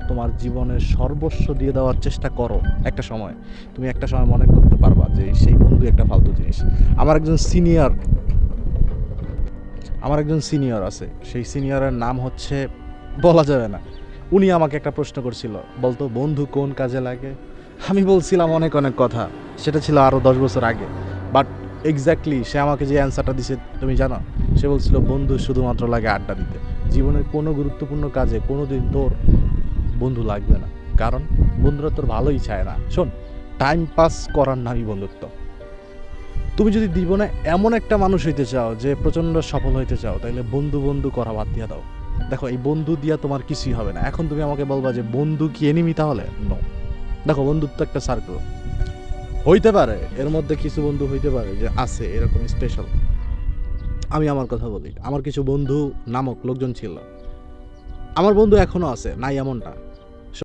তোমার জীবনের সর্বস্ব দিয়ে দেওয়ার চেষ্টা করো একটা সময়, তুমি একটা সময় মনে করতে পারবা যে সেই বন্ধু একটা ফালতু জিনিস। আমার একজন সিনিয়র আমার একজন সিনিয়র আছে, সেই সিনিয়রের নাম হচ্ছে, বলা যাবে না। উনি আমাকে একটা প্রশ্ন করছিল, বলতো বন্ধু কোন কাজে লাগে। আমি বলছিলাম অনেক অনেক কথা, সেটা ছিল আরও 10 বছর আগে। বাট এক্স্যাক্টলি সে আমাকে যে অ্যান্সারটা দিছে তুমি জানো, সে বলছিল বন্ধু শুধুমাত্র লাগে আড্ডা দিতে। জীবনের কোনো গুরুত্বপূর্ণ কাজে কোনো দিন তোর বন্ধু লাগবে না, কারণ বন্ধুরা তোর ভালোই চায় না। শোন, টাইম পাস করার নামই বন্ধুত্ব। তুমি যদি জীবনে এমন একটা মানুষ হইতে চাও যে প্রচণ্ড সফল হইতে চাও, তাহলে বন্ধু বন্ধু করা বাদ দিয়া দাও। দেখো, এই বন্ধু দিয়া তোমার কিছুই হবে না। এখন তুমি আমাকে বলবা যে বন্ধু কি এনিমি, তাহলে নো। দেখো, বন্ধুত্ব একটা সার্কেল। হইতে পারে এর মধ্যে কিছু বন্ধু হইতে পারে যে আছে এরকম স্পেশাল। আমি আমার কথা বলি, আমার কিছু বন্ধু নামক লোকজন ছিল। আমার বন্ধু এখনো আছে, নাই এমনটা,